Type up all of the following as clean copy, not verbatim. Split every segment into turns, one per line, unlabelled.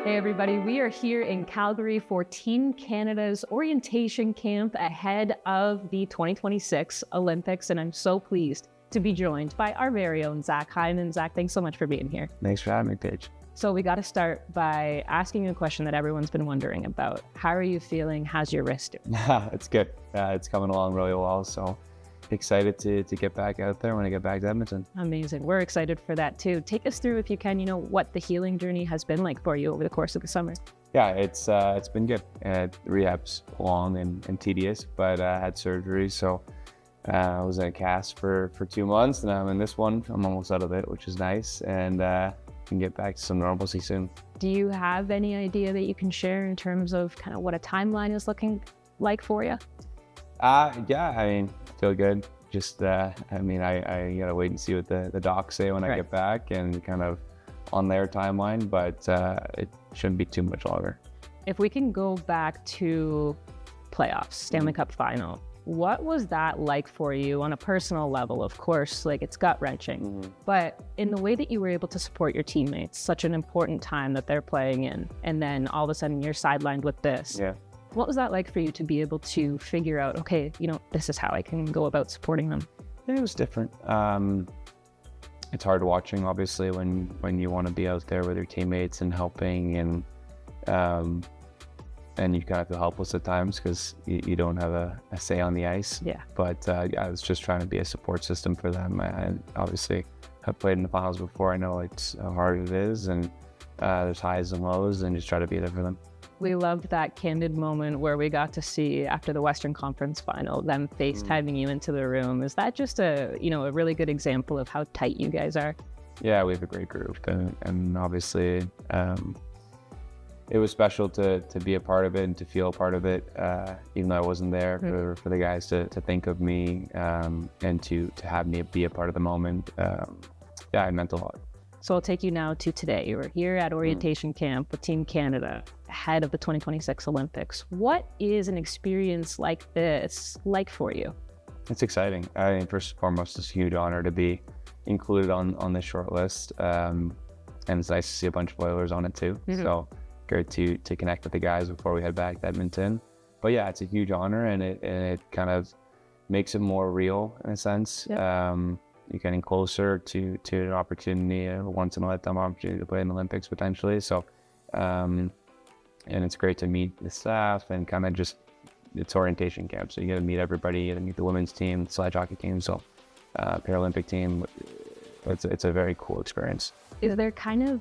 Hey everybody, we are here in Calgary for Team Canada's orientation camp ahead of the 2026 Olympics, and I'm so pleased to be joined by our very own Zach Hyman. Zach, thanks so much for being here.
Thanks for having me, Paige.
So we got to start by asking you a question that everyone's been wondering about. How are you feeling? How's your wrist doing?
It's good. It's coming along really well, so excited to get back out there when I get back to Edmonton.
Amazing. We're excited for that too. Take us through, if you can, what the healing journey has been like for you over the course of the summer.
Yeah, it's been good. Rehab's long and tedious, but I had surgery, so I was in a cast for 2 months, and I'm in this one. I'm almost out of it, which is nice, and can get back to some normalcy soon.
Do you have any idea that you can share in terms of kind of what a timeline is looking like for you?
Yeah, I mean, feel good. Just, I gotta wait and see what the docs say when I get back and kind of on their timeline, but it shouldn't be too much longer.
If we can go back to playoffs, Stanley Cup final, what was that like for you on a personal level? Of course, it's gut-wrenching, but in the way that you were able to support your teammates, such an important time that they're playing in, and then all of a sudden you're sidelined with this.
Yeah.
What was that like for you to be able to figure out, okay, this is how I can go about supporting them?
Yeah, it was different. It's hard watching, obviously, when you want to be out there with your teammates and helping, and you kind of feel helpless at times because you don't have a say on the ice.
Yeah.
But I was just trying to be a support system for them. I obviously have played in the finals before. I know it's how hard it is, and there's highs and lows, and just try to be there for them.
We loved that candid moment where we got to see, after the Western Conference final, them FaceTiming you into the room. Is that just a really good example of how tight you guys are?
Yeah, we have a great group, and obviously it was special to be a part of it and to feel a part of it, even though I wasn't there, for the guys to think of me and to have me be a part of the moment. Yeah, it meant a lot.
So I'll take you now to today. You were here at orientation camp with Team Canada ahead of the 2026 Olympics. What is an experience like this like for you?
It's exciting. I mean, first and foremost, it's a huge honor to be included on this short list. And it's nice to see a bunch of Oilers on it too. So great to connect with the guys before we head back to Edmonton. But yeah, it's a huge honor, and it kind of makes it more real in a sense. Yep. You're getting closer to an opportunity, a once in a lifetime opportunity to play in the Olympics potentially. So, and it's great to meet the staff and kind of just, it's orientation camp. So you get to meet everybody, you get to meet the women's team, the sledge hockey team, so Paralympic team. It's a very cool experience.
Is there kind of,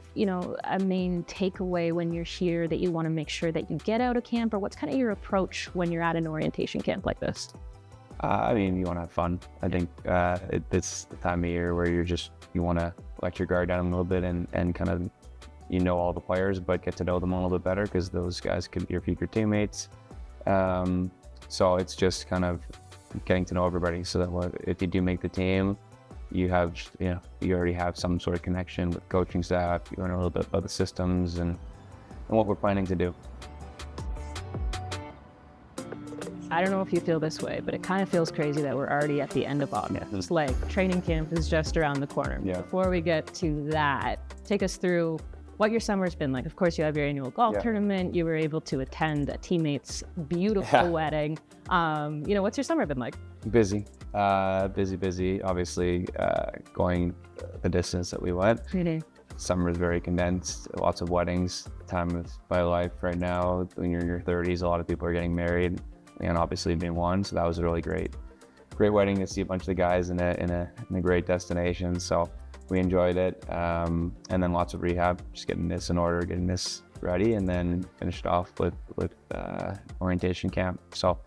a main takeaway when you're here that you want to make sure that you get out of camp, or what's kind of your approach when you're at an orientation camp like this?
I mean, you want to have fun. I think it's the time of year where you want to let your guard down a little bit and kind of, all the players, but get to know them a little bit better, because those guys could be your future teammates. So it's just kind of getting to know everybody, so that if you do make the team, you already have some sort of connection with coaching staff. You learn a little bit about the systems and what we're planning to do.
I don't know if you feel this way, but it kind of feels crazy that we're already at the end of August. It's like training camp is just around the corner.
Yeah.
Before we get to that, take us through what your summer's been like. Of course, you have your annual golf tournament. You were able to attend a teammate's beautiful wedding. What's your summer been like?
Busy. Obviously, going the distance that we went. Summer is very condensed. Lots of weddings. Time of my life right now. When you're in your 30s, a lot of people are getting married, and obviously being one. So that was a really great wedding to see a bunch of the guys in a great destination. So we enjoyed it. And then lots of rehab, just getting this in order, getting this ready, and then finished off with orientation camp. So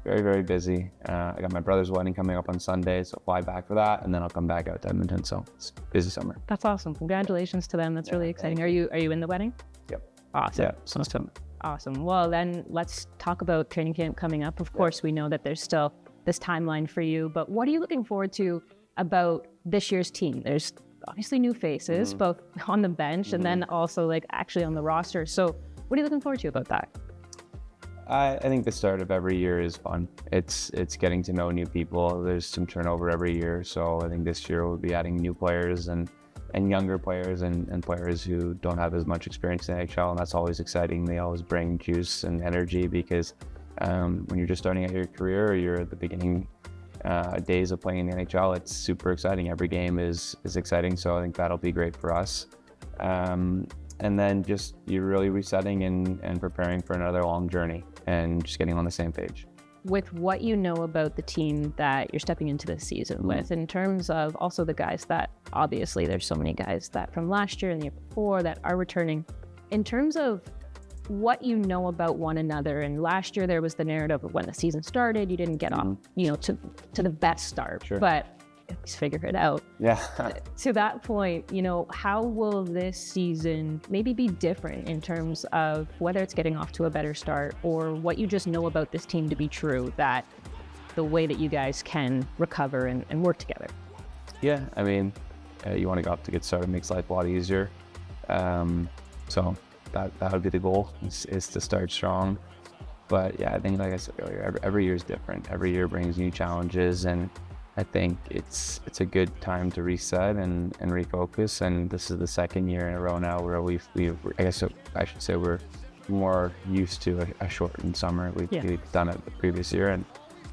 very, very busy. I got my brother's wedding coming up on Sunday, so I'll fly back for that, and then I'll come back out to Edmonton. So it's a busy summer.
That's awesome. Congratulations to them. That's really exciting. Are you in the wedding?
Yep.
Awesome.
Yeah.
Awesome. Well, then let's talk about training camp coming up. Of course, we know that there's still this timeline for you, but what are you looking forward to about this year's team? There's obviously new faces, both on the bench and then also actually on the roster. So what are you looking forward to about that?
I think the start of every year is fun. It's getting to know new people. There's some turnover every year, so I think this year we'll be adding new players, and younger players and players who don't have as much experience in the NHL, and that's always exciting. They always bring juice and energy because when you're just starting out your career or you're at the beginning days of playing in the NHL, it's super exciting. Every game is exciting, so I think that'll be great for us. And then just you're really resetting and preparing for another long journey and just getting on the same page.
With what you know about the team that you're stepping into this season with, in terms of also the guys that, obviously there's so many guys that from last year and the year before that are returning, in terms of what you know about one another, and last year there was the narrative of when the season started, you didn't get off, to the best start, but at least figure it out.
Yeah.
To that point, how will this season maybe be different in terms of whether it's getting off to a better start or what you just know about this team to be true, that the way that you guys can recover and work together?
Yeah, I mean, you want to go off to a good start. It makes life a lot easier. So that would be the goal, is to start strong. But yeah, I think, like I said earlier, every year is different. Every year brings new challenges, and I think it's a good time to reset and refocus. And this is the second year in a row now where we've I guess I should say we're more used to a shortened summer. We've done it the previous year, and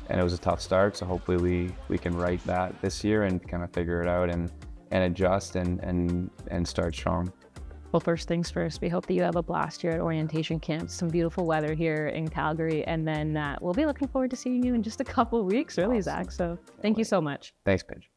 it was a tough start. So hopefully we can right that this year and kind of figure it out and adjust and start strong.
Well, first things first, we hope that you have a blast here at orientation camp. Some beautiful weather here in Calgary. And then we'll be looking forward to seeing you in just a couple of weeks, really, awesome. Zach. So thank you so much.
Thanks, Paige.